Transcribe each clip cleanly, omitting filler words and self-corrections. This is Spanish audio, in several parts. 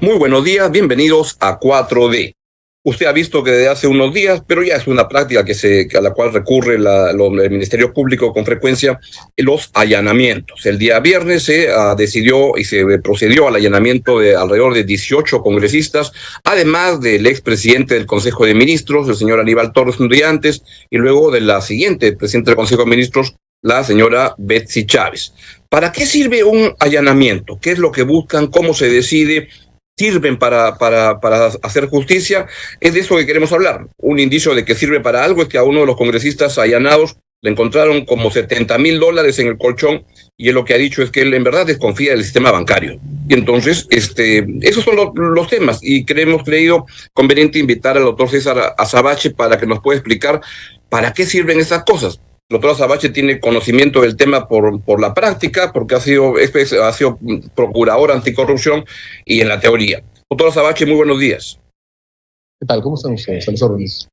Muy buenos días, bienvenidos a 4D. Usted ha visto que desde hace unos días, pero ya es una práctica a la cual recurre el Ministerio Público con frecuencia, los allanamientos. El día viernes se decidió y se procedió al allanamiento de alrededor de 18 congresistas, además del expresidente del Consejo de Ministros, el señor Aníbal Torres un día antes, y luego de la siguiente presidenta del Consejo de Ministros, la señora Betsy Chávez. ¿Para qué sirve un allanamiento? ¿Qué es lo que buscan? ¿Cómo se decide? ¿Sirven para hacer justicia? Es de eso que queremos hablar. Un indicio de que sirve para algo es que a uno de los congresistas allanados le encontraron como $70,000 en el colchón, y él lo que ha dicho es que él en verdad desconfía del sistema bancario. Y entonces, esos son los temas, y hemos creído conveniente invitar al doctor César Azabache para que nos pueda explicar para qué sirven esas cosas. El doctor Azabache tiene conocimiento del tema por la práctica, porque ha sido procurador anticorrupción y en la teoría. Doctor Azabache, muy buenos días. ¿Qué tal? ¿Cómo están ustedes? A las órdenes.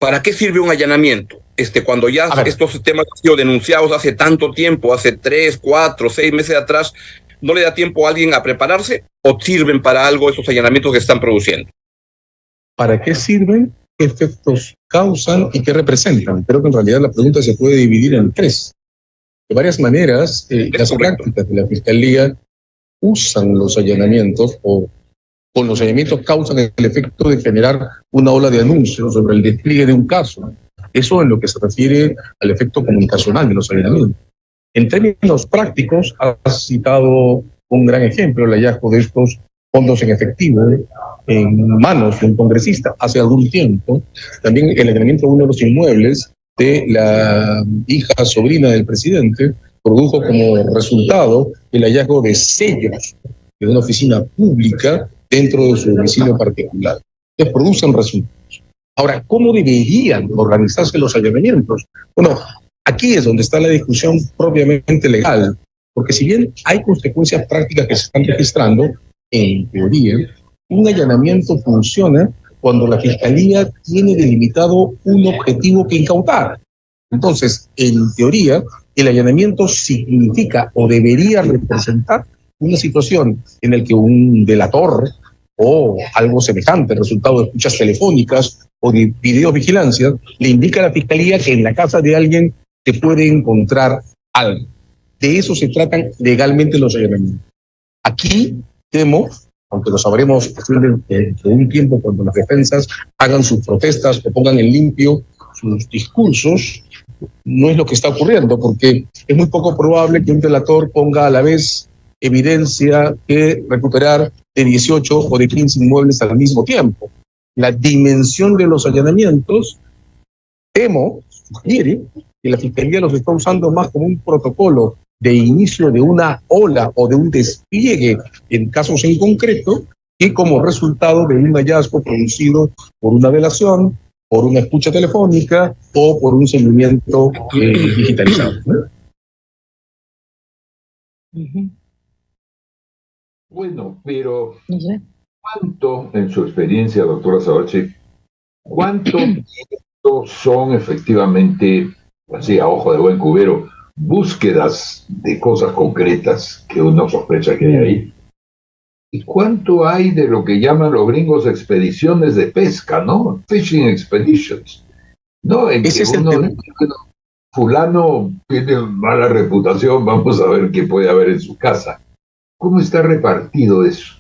¿Para qué sirve un allanamiento? Cuando ya estos temas han sido denunciados hace tanto tiempo, hace 3, 4, 6 meses atrás, ¿no le da tiempo a alguien a prepararse o sirven para algo esos allanamientos que están produciendo? ¿Para qué sirven? ¿Qué efectos causan y qué representan? Creo que en realidad la pregunta se puede dividir en tres. De varias maneras, las prácticas de la Fiscalía usan los allanamientos, o con los allanamientos causan el efecto de generar una ola de anuncios sobre el despliegue de un caso. Eso en lo que se refiere al efecto comunicacional de los allanamientos. En términos prácticos, has citado un gran ejemplo, el hallazgo de estos fondos en efectivo en manos de un congresista hace algún tiempo. También el allanamiento de uno de los inmuebles de la hija sobrina del presidente produjo como resultado el hallazgo de sellos de una oficina pública dentro de su domicilio particular, que producen resultados. Ahora, ¿cómo deberían organizarse los allanamientos? Bueno, aquí es donde está la discusión propiamente legal, porque si bien hay consecuencias prácticas que se están registrando, en teoría, un allanamiento funciona cuando la Fiscalía tiene delimitado un objetivo que incautar. Entonces, en teoría, el allanamiento significa o debería representar una situación en la que un delator o algo semejante, resultado de escuchas telefónicas o de videovigilancia, le indica a la Fiscalía que en la casa de alguien se puede encontrar algo. De eso se tratan legalmente los allanamientos. Aquí temo, aunque lo sabremos de un tiempo cuando las defensas hagan sus protestas o pongan en limpio sus discursos, no es lo que está ocurriendo, porque es muy poco probable que un delator ponga a la vez evidencia que recuperar de 18 o de 15 inmuebles al mismo tiempo. La dimensión de los allanamientos, temo, sugiere que la Fiscalía los está usando más como un protocolo de inicio de una ola o de un despliegue en casos en concreto, que como resultado de un hallazgo producido por una delación, por una escucha telefónica o por un seguimiento digitalizado, ¿no? Bueno, pero ¿cuánto, en su experiencia, doctora Azabache, cuánto son efectivamente, así a ojo de buen cubero, búsquedas de cosas concretas que uno sospecha que hay ahí? ¿Y cuánto hay de lo que llaman los gringos expediciones de pesca, ¿no? Fishing expeditions. ¿No? En que uno, fulano tiene mala reputación, vamos a ver qué puede haber en su casa. ¿Cómo está repartido eso?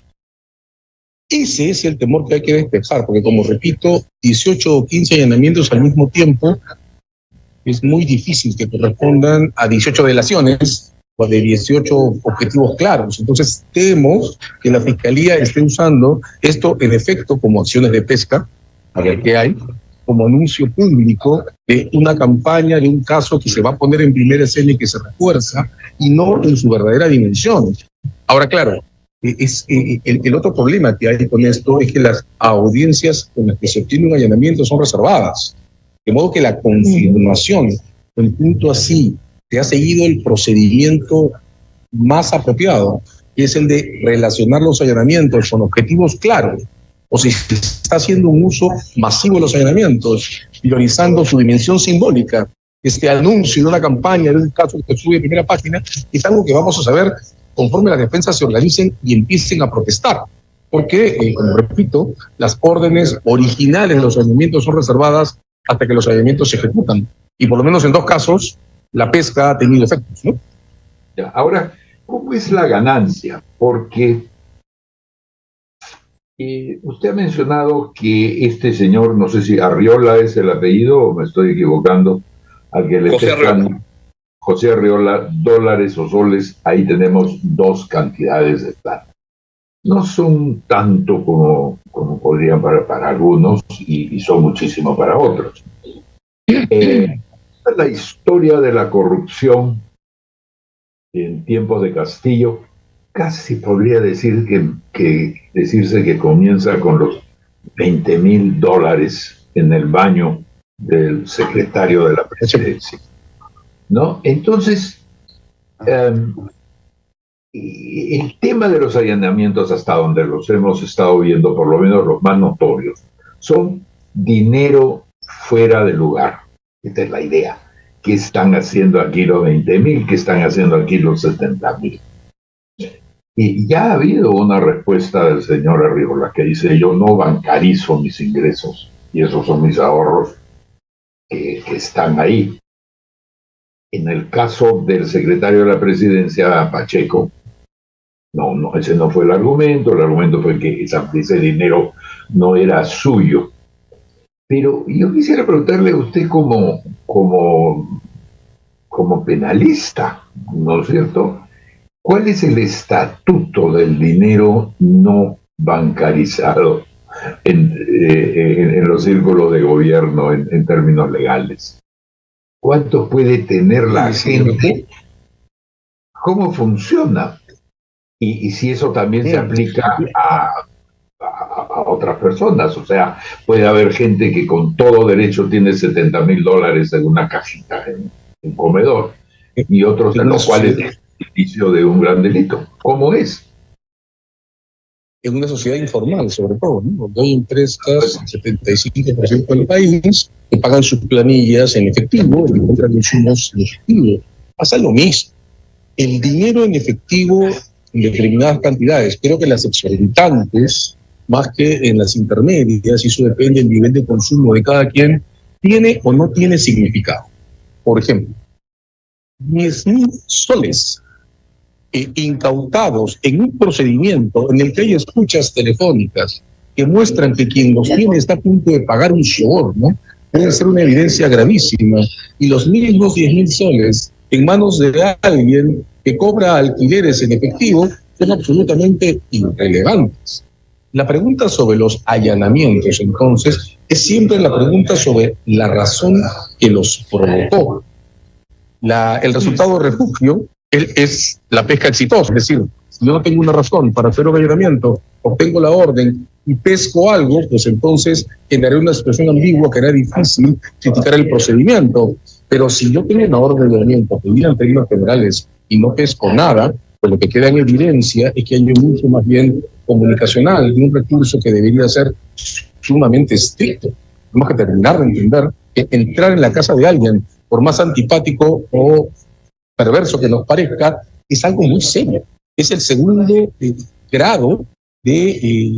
Ese es el temor que hay que despejar, porque como repito, 18 o 15 allanamientos al mismo tiempo es muy difícil que correspondan a 18 delaciones o de 18 objetivos claros. Entonces temo que la Fiscalía esté usando esto en efecto como acciones de pesca, a ver qué hay, como anuncio público de una campaña, de un caso que se va a poner en primera escena y que se refuerza, y no en su verdadera dimensión. Ahora, claro, el otro problema que hay con esto es que las audiencias con las que se obtiene un allanamiento son reservadas. De modo que la confirmación, en punto así, se ha seguido el procedimiento más apropiado, que es el de relacionar los allanamientos con objetivos claros, o si se está haciendo un uso masivo de los allanamientos, priorizando su dimensión simbólica. Este anuncio de una campaña, de un caso que sube en primera página, es algo que vamos a saber conforme las defensas se organicen y empiecen a protestar. porque, como repito, las órdenes originales de los allanamientos son reservadas hasta que los allanamientos se ejecutan. Y por lo menos en 2 casos, la pesca ha tenido efectos, ¿no? Ya, ahora, ¿cómo es la ganancia? Porque usted ha mencionado que este señor, no sé si Arriola es el apellido o me estoy equivocando, al que le pescan José Arriola, dólares o soles, ahí tenemos 2 cantidades de plata. No son tanto como podrían para algunos y son muchísimo para otros. La historia de la corrupción en tiempos de Castillo casi podría decir decirse que comienza con los $20,000 en el baño del secretario de la presidencia, ¿no? Entonces, el tema de los allanamientos, hasta donde los hemos estado viendo, por lo menos los más notorios, son dinero fuera de lugar. Esta es la idea. ¿Qué están haciendo aquí los 20,000? ¿Qué están haciendo aquí los 70,000? Y ya ha habido una respuesta del señor Arriola que dice: yo no bancarizo mis ingresos y esos son mis ahorros que están ahí. En el caso del secretario de la presidencia, Pacheco, no, ese no fue el argumento fue que ese dinero no era suyo. Pero yo quisiera preguntarle a usted como penalista, ¿no es cierto? ¿Cuál es el estatuto del dinero no bancarizado en los círculos de gobierno en términos legales? ¿Cuánto puede tener la gente? ¿Cómo funciona? Y si eso también se aplica a otras personas. O sea, puede haber gente que con todo derecho tiene $70,000 en una cajita en un comedor y otros en los cuales es el inicio de un gran delito. ¿Cómo es? En una sociedad informal, sobre todo, ¿no? Donde hay empresas, el 75% del país, que pagan sus planillas en efectivo y compran insumos en efectivo. Pasa lo mismo. El dinero en efectivo en determinadas cantidades, creo que las exorbitantes, más que en las intermedias, y eso depende del nivel de consumo de cada quien, tiene o no tiene significado. Por ejemplo, 10,000 soles incautados en un procedimiento en el que hay escuchas telefónicas que muestran que quien los tiene está a punto de pagar un soborno, puede ser una evidencia gravísima, y los mismos 10,000 soles en manos de alguien que cobra alquileres en efectivo son absolutamente irrelevantes. La pregunta sobre los allanamientos, entonces, es siempre la pregunta sobre la razón que los provocó. El resultado de refugio es la pesca exitosa, es decir, si yo no tengo una razón para hacer un allanamiento, obtengo la orden y pesco algo, pues entonces generaré una situación ambigua que hará difícil criticar el procedimiento. Pero si yo tengo una orden de allanamiento pedida en términos generales y no pesco nada, pues lo que queda en evidencia es que hay un uso más bien comunicacional de un recurso que debería ser sumamente estricto. Tenemos que terminar de entender que entrar en la casa de alguien, por más antipático o perverso que nos parezca, es algo muy serio. Es el segundo grado de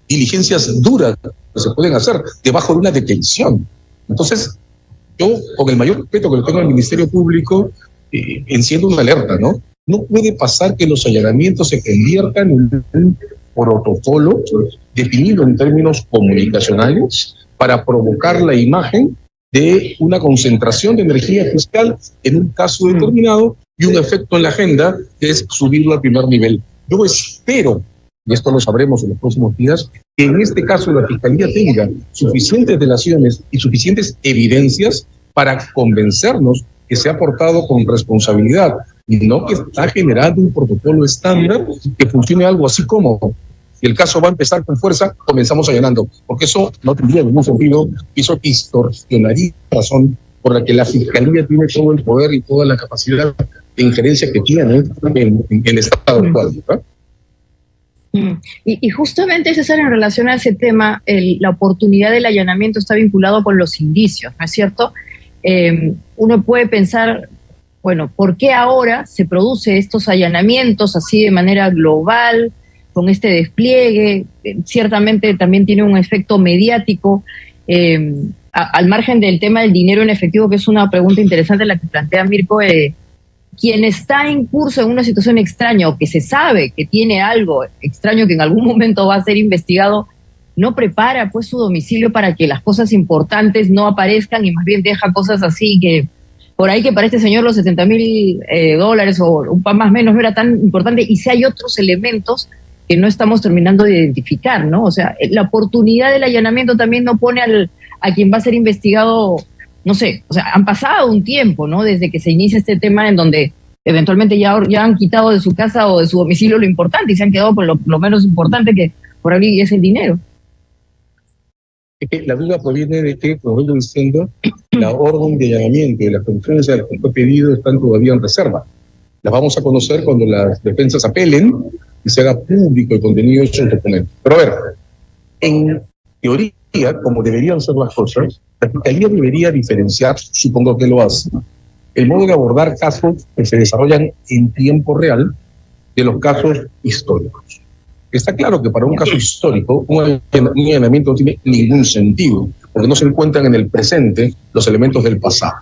diligencias duras que se pueden hacer debajo de una detención. Entonces, yo, con el mayor respeto que le tengo al Ministerio Público, enciendo una alerta, ¿no? No puede pasar que los allanamientos se conviertan en un protocolo definido en términos comunicacionales para provocar la imagen de una concentración de energía fiscal en un caso determinado y un efecto en la agenda que es subirlo al primer nivel. Yo espero, y esto lo sabremos en los próximos días, que en este caso la Fiscalía tenga suficientes delaciones y suficientes evidencias para convencernos que se ha portado con responsabilidad y no que está generando un protocolo estándar que funcione algo así como: si el caso va a empezar con fuerza, comenzamos allanando, porque eso no tendría ningún sentido, eso distorsionaría la razón por la que la Fiscalía tiene todo el poder y toda la capacidad de injerencia que tiene en el Estado actual, ¿verdad? Y justamente, César, en relación a ese tema, la oportunidad del allanamiento está vinculado con los indicios, ¿no es cierto? Uno puede pensar, bueno, ¿por qué ahora se producen estos allanamientos así de manera global? con este despliegue. Ciertamente también tiene un efecto mediático, al margen del tema del dinero en efectivo, que es una pregunta interesante la que plantea Mirko. Quien está en curso en una situación extraña o que se sabe que tiene algo extraño que en algún momento va a ser investigado, no prepara pues su domicilio para que las cosas importantes no aparezcan y más bien deja cosas así que por ahí, que para este señor los $70,000 o un pan más o menos no era tan importante, y si hay otros elementos que no estamos terminando de identificar, ¿no? O sea, la oportunidad del allanamiento también no pone a quien va a ser investigado, no sé, o sea, han pasado un tiempo, ¿no? Desde que se inicia este tema en donde eventualmente ya han quitado de su casa o de su domicilio lo importante y se han quedado con lo menos importante, que por ahí es el dinero. Es que la duda proviene de que, como vengo diciendo, la orden de allanamiento y las condiciones a las que fue pedido están todavía en reserva. Las vamos a conocer cuando las defensas apelen y se haga público el contenido de esos documentos. Pero a ver, en teoría, como deberían ser las cosas, la Fiscalía debería diferenciar, supongo que lo hace, el modo de abordar casos que se desarrollan en tiempo real de los casos históricos. Está claro que para un caso histórico, un allanamiento no tiene ningún sentido, porque no se encuentran en el presente los elementos del pasado.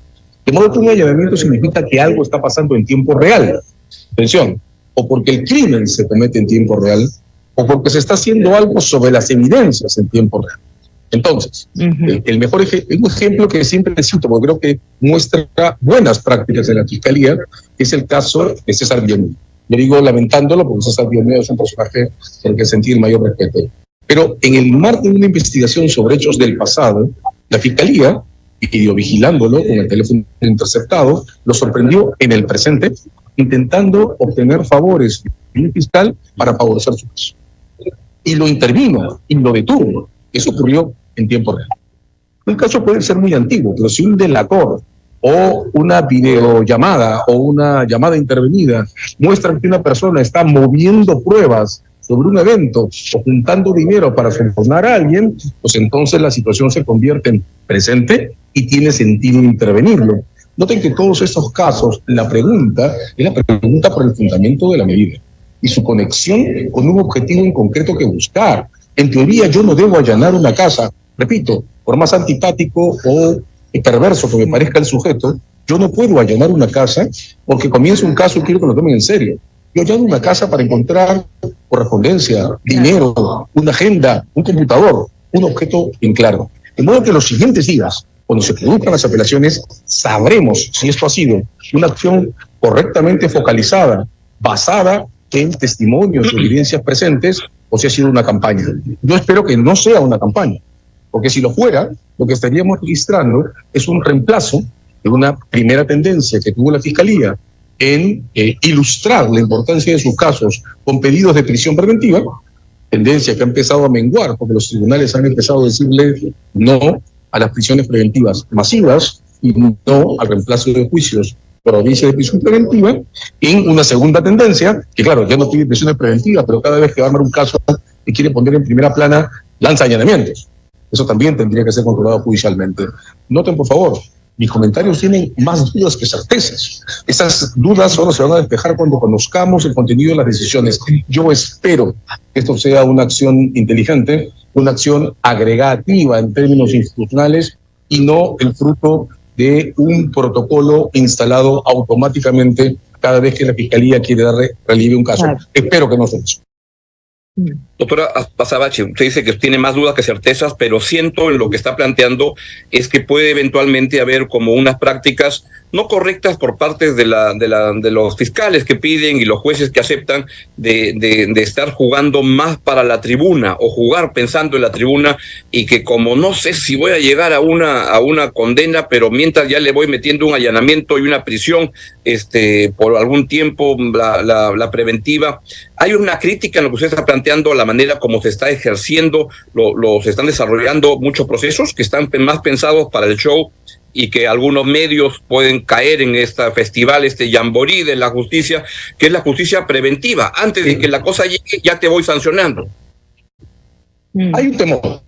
De modo que un allanamiento significa que algo está pasando en tiempo real. Atención, o porque el crimen se comete en tiempo real, o porque se está haciendo algo sobre las evidencias en tiempo real. Entonces, el mejor un ejemplo que siempre cito, porque creo que muestra buenas prácticas de la Fiscalía, es el caso de César Bienvenido. Lo digo lamentándolo, porque César Bienvenido es un personaje por el que sentí el mayor respeto. Pero en el marco de una investigación sobre hechos del pasado, la Fiscalía, vigilándolo con el teléfono interceptado, lo sorprendió en el presente, intentando obtener favores de un fiscal para favorecer su caso. Y lo intervino, y lo detuvo. Eso ocurrió en tiempo real. Un caso puede ser muy antiguo, pero si un delator o una videollamada o una llamada intervenida muestran que una persona está moviendo pruebas sobre un evento o juntando dinero para sobornar a alguien, pues entonces la situación se convierte en presente y tiene sentido intervenirlo. Noten que todos estos casos, la pregunta es la pregunta por el fundamento de la medida y su conexión con un objetivo en concreto que buscar. En teoría yo no debo allanar una casa, repito, por más antipático o perverso que me parezca el sujeto, yo no puedo allanar una casa porque comienza un caso y quiero que lo tomen en serio. Yo allano una casa para encontrar correspondencia, dinero, una agenda, un computador, un objeto en claro. De modo que los siguientes días, cuando se produzcan las apelaciones, sabremos si esto ha sido una acción correctamente focalizada, basada en testimonios y evidencias presentes, o si ha sido una campaña. Yo espero que no sea una campaña, porque si lo fuera, lo que estaríamos registrando es un reemplazo de una primera tendencia que tuvo la Fiscalía en ilustrar la importancia de sus casos con pedidos de prisión preventiva, tendencia que ha empezado a menguar porque los tribunales han empezado a decirle no a las prisiones preventivas masivas y no al reemplazo de juicios por audiencia de prisión preventiva, en una segunda tendencia, que claro, ya no pide prisiones preventivas, pero cada vez que va a armar un caso y quiere poner en primera plana, lanza allanamientos. Eso también tendría que ser controlado judicialmente. Noten, por favor, mis comentarios tienen más dudas que certezas. Esas dudas solo se van a despejar cuando conozcamos el contenido de las decisiones. Yo espero que esto sea una acción inteligente, una acción agregativa en términos institucionales y no el fruto de un protocolo instalado automáticamente cada vez que la Fiscalía quiere darle relieve a un caso. Claro. Espero que no sea eso. Doctora Azabache, usted dice que tiene más dudas que certezas, pero siento en lo que está planteando es que puede eventualmente haber como unas prácticas no correctas por parte de los fiscales que piden y los jueces que aceptan de estar jugando más para la tribuna o jugar pensando en la tribuna, y que como no sé si voy a llegar a una condena, pero mientras ya le voy metiendo un allanamiento y una prisión por algún tiempo, la preventiva. Hay una crítica en lo que usted está planteando, la manera como se está ejerciendo, se están desarrollando muchos procesos que están más pensados para el show, y que algunos medios pueden caer en este festival, jamboree de la justicia, que es la justicia preventiva. Antes de que la cosa llegue, ya te voy sancionando. Hay un temor.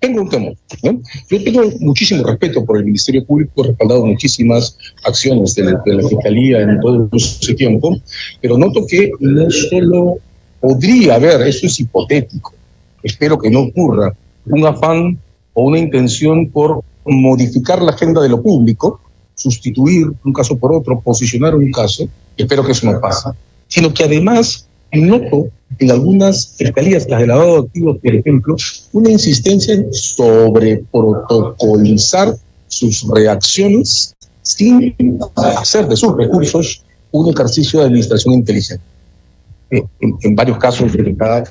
Tengo un temor, ¿no? Yo tengo muchísimo respeto por el Ministerio Público, he respaldado muchísimas acciones de la Fiscalía en todo ese tiempo, pero noto que no solo podría haber, eso es hipotético, espero que no ocurra, un afán o una intención por modificar la agenda de lo público, sustituir un caso por otro, posicionar un caso, espero que eso no pase, sino que además noto en algunas fiscalías, las de lavado de activos, por ejemplo, una insistencia en sobreprotocolizar sus reacciones sin hacer de sus recursos un ejercicio de administración inteligente. En varios casos, de cada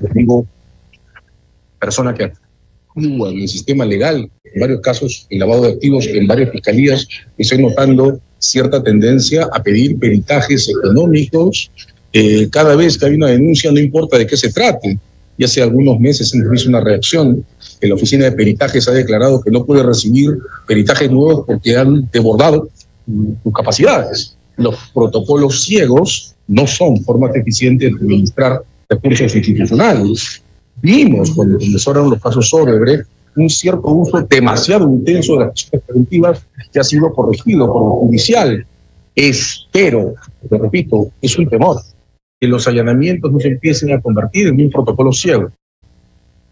persona que actúa en el sistema legal, en varios casos, el lavado de activos, en varias fiscalías, estoy notando cierta tendencia a pedir peritajes económicos. Cada vez que hay una denuncia, no importa de qué se trate. Y hace algunos meses se hizo una reacción. La oficina de peritajes ha declarado que no puede recibir peritajes nuevos porque han desbordado sus capacidades. Los protocolos ciegos no son formas eficientes de administrar recursos institucionales. Vimos cuando comenzaron los casos Odebrecht un cierto uso demasiado intenso de las acciones preventivas que ha sido corregido por lo judicial. Espero, lo repito, es un temor, que los allanamientos no se empiecen a convertir en un protocolo ciego.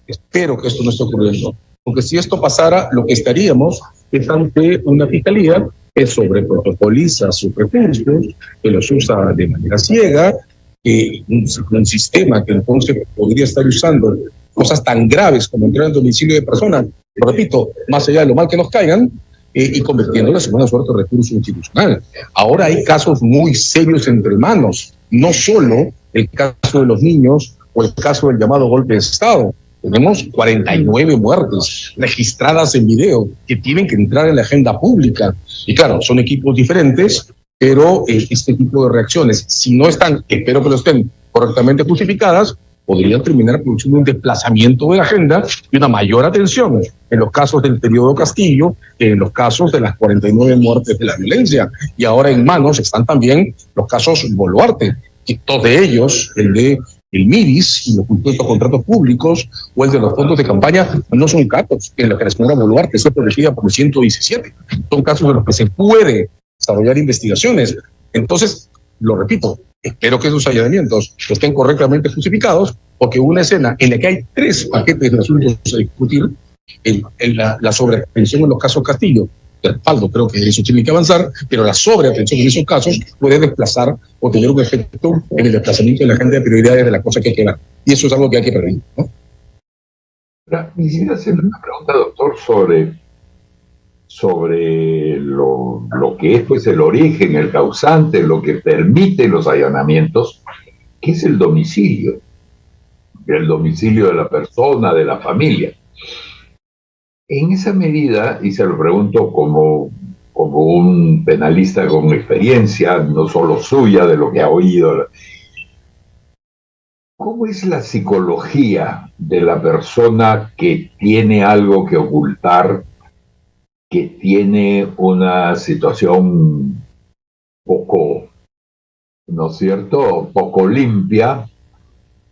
Espero que esto no esté ocurriendo, porque si esto pasara, lo que estaríamos es ante una fiscalía que sobreprotocoliza sus recursos, que los usa de manera ciega, que un sistema que entonces podría estar usando cosas tan graves como entrar en domicilio de personas, lo repito, más allá de lo mal que nos caigan, y convirtiéndolas en una suerte de recurso institucional. Ahora hay casos muy serios entre manos, no solo el caso de los niños o el caso del llamado golpe de Estado. Tenemos 49 muertes registradas en video que tienen que entrar en la agenda pública. Y claro, son equipos diferentes, pero este tipo de reacciones, si no están, espero que lo estén correctamente justificadas, podrían terminar produciendo un desplazamiento de la agenda y una mayor atención en los casos del periodo Castillo, en los casos de las 49 muertes de la violencia. Y ahora en manos están también los casos Boluarte, que todos de ellos, el de el MIDIS y los contratos públicos o el de los fondos de campaña, no son casos en los que la señora Boluarte esté protegida por el 117. Son casos en los que se puede desarrollar investigaciones. Entonces, lo repito, espero que esos allanamientos estén correctamente justificados, porque una escena en la que hay 3 paquetes de asuntos a discutir, la sobreatención en los casos Castillo, el respaldo, creo que eso tiene que avanzar, pero la sobreatención en esos casos puede desplazar o tener un efecto en el desplazamiento de la agenda de prioridades de las cosas que hay que ver. Y eso es algo que hay que prevenir, ¿no? Quisiera hacerle una pregunta, doctor, sobre lo que es pues el origen, el causante, lo que permite los allanamientos, que es el domicilio de la persona, de la familia. En esa medida, y se lo pregunto como un penalista con experiencia, no solo suya, de lo que ha oído, ¿cómo es la psicología de la persona que tiene algo que ocultar, que tiene una situación poco, ¿no es cierto?, poco limpia,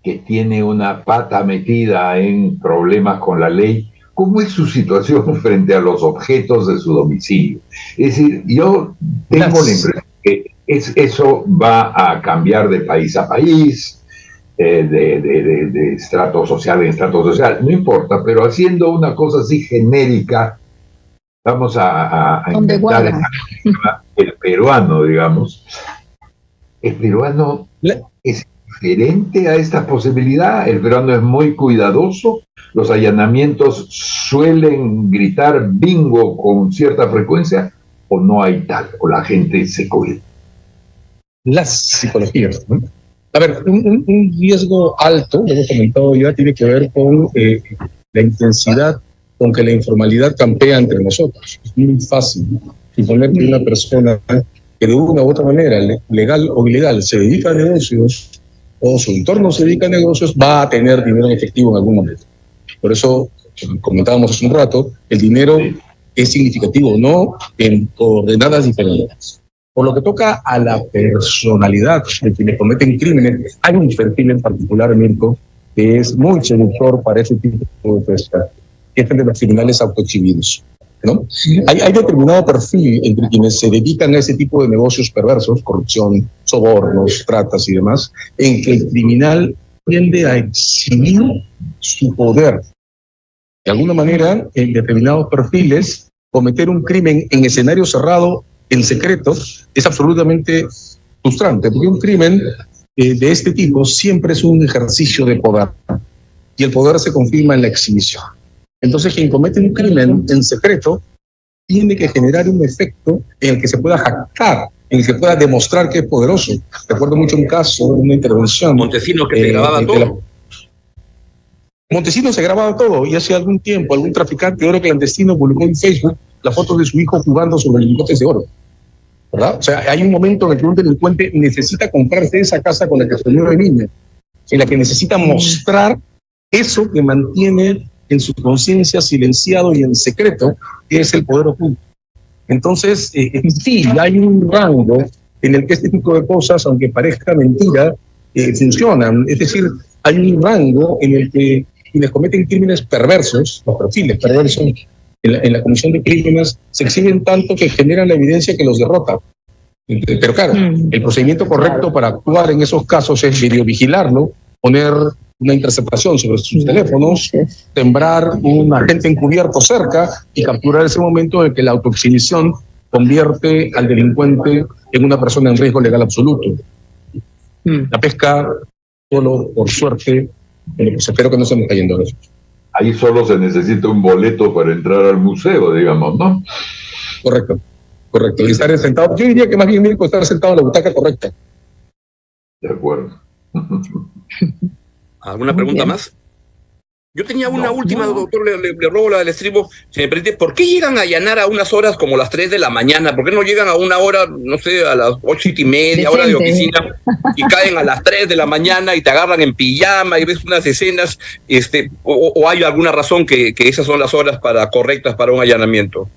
que tiene una pata metida en problemas con la ley? ¿Cómo es su situación frente a los objetos de su domicilio? Es decir, yo tengo la impresión que eso va a cambiar de país a país, de estrato social en estrato social, no importa, pero haciendo una cosa así genérica, vamos a inventar el peruano, digamos. El peruano es diferente a esta posibilidad, el peruano es muy cuidadoso, los allanamientos suelen gritar bingo con cierta frecuencia, o no hay tal, o la gente se cuida. Las psicologías, ¿no? A ver, un riesgo alto, lo hemos comentado ya, tiene que ver con la intensidad con que la informalidad campea entre nosotros. Es muy fácil suponer que una persona que de una u otra manera, legal o ilegal, se dedica a negocios, o su entorno se dedica a negocios, va a tener dinero en efectivo en algún momento. Por eso, como comentábamos hace un rato, el dinero es significativo o no en coordenadas diferentes. Por lo que toca a la personalidad de quienes cometen crímenes, hay un perfil en particular, Mirko, que es muy seductor para ese tipo de pesca, que es el de los criminales autoexhibidos, ¿no? Hay determinado perfil entre quienes se dedican a ese tipo de negocios perversos, corrupción, sobornos, tratas y demás, en que el criminal tiende a exhibir su poder. De alguna manera, en determinados perfiles, cometer un crimen en escenario cerrado, en secreto, es absolutamente frustrante, porque un crimen de este tipo siempre es un ejercicio de poder, y el poder se confirma en la exhibición. Entonces, quien comete un crimen en secreto tiene que generar un efecto en el que se pueda jactar, en el que pueda demostrar que es poderoso. Recuerdo mucho un caso, una intervención. Montesinos, que se grababa todo. Montesinos se grababa todo, y hace algún tiempo algún traficante de oro clandestino publicó en Facebook la foto de su hijo jugando sobre lingotes de oro, ¿verdad? O sea, hay un momento en el que un delincuente necesita comprarse esa casa con la que soñó de niño, en la que necesita mostrar eso que mantiene en su conciencia silenciado y en secreto, que es el poder oculto. Entonces, sí, hay un rango en el que este tipo de cosas, aunque parezca mentira, funcionan. Es decir, hay un rango en el que quienes cometen crímenes perversos, los perfiles perversos en la comisión de crímenes, se exhiben tanto que generan la evidencia que los derrota. Pero claro, el procedimiento correcto para actuar en esos casos es videovigilarlo, poner una interceptación sobre sus teléfonos, sembrar un agente encubierto cerca y capturar ese momento en el que la autoexhibición convierte al delincuente en una persona en riesgo legal absoluto. La pesca, solo por suerte, pues espero que no estemos cayendo en eso. Ahí solo se necesita un boleto para entrar al museo, digamos, ¿no? Correcto, correcto. Y estar sentado, yo diría que más bien Mirko, estar sentado en la butaca correcta. De acuerdo. ¿Alguna pregunta más? Yo tenía una última, doctor, le robo la del estribo, si me permite. ¿Por qué llegan a allanar a unas horas como las 3 de la mañana? ¿Por qué no llegan a una hora, no sé, a las 8:30, hora de oficina, y caen a las 3 de la mañana y te agarran en pijama y ves unas escenas? ¿O hay alguna razón que esas son las horas correctas para un allanamiento?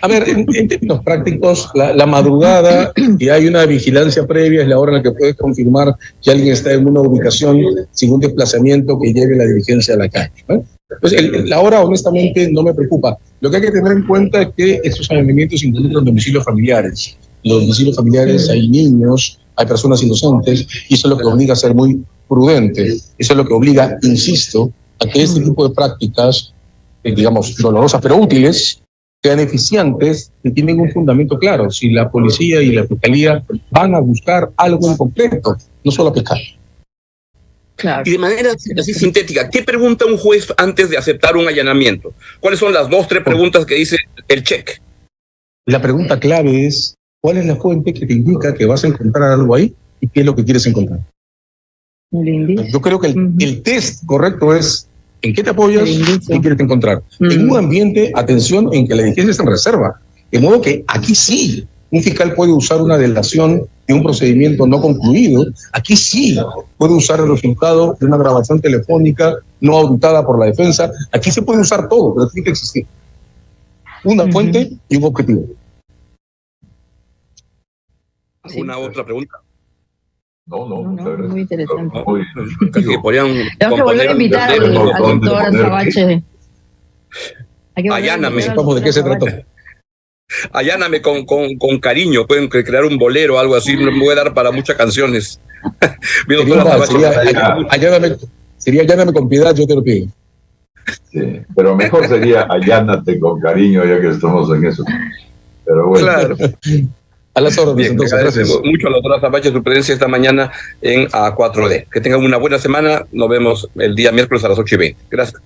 A ver, en términos prácticos, la madrugada y hay una vigilancia previa es la hora en la que puedes confirmar que alguien está en una ubicación sin un desplazamiento que lleve la diligencia a la calle, ¿no? Entonces, la hora honestamente no me preocupa. Lo que hay que tener en cuenta es que estos allanamientos involucran domicilios familiares. Los domicilios familiares hay niños, hay personas inocentes, y eso es lo que obliga a ser muy prudente. Eso es lo que obliga, insisto, a que este tipo de prácticas, digamos, dolorosas pero útiles, sean eficientes y tienen un fundamento claro. Si la policía y la fiscalía van a buscar algo en concreto, no solo a pescar. Claro. Y de manera así sintética, ¿qué pregunta un juez antes de aceptar un allanamiento? ¿Cuáles son las 2, 3 preguntas que dice el check? La pregunta clave es, ¿cuál es la fuente que te indica que vas a encontrar algo ahí y qué es lo que quieres encontrar? Yo creo que el test correcto es ¿en qué te apoyas? ¿Qué quieres encontrar? En un ambiente, atención, en que la diligencia está en reserva. De modo que aquí sí, un fiscal puede usar una delación de un procedimiento no concluido. Aquí sí puede usar el resultado de una grabación telefónica no auditada por la defensa. Aquí se puede usar todo, pero tiene que existir una fuente y un objetivo. ¿Alguna otra pregunta? No, muy interesante. Casi podrían tengo que volver a invitar al doctor Sabache. Alláname. ¿De qué se trata? Alláname con cariño. Pueden crear un bolero o algo así. Me voy a dar para muchas canciones. Sería alláname con piedad, yo te lo pido. Sí, pero mejor sería allánate con cariño, ya que estamos en eso. Pero bueno. Claro. A las órdenes. Bien, entonces, gracias mucho a la doctora Sabache su presencia esta mañana en A4D. Que tengan una buena semana. Nos vemos el día miércoles a las 8:20. Gracias.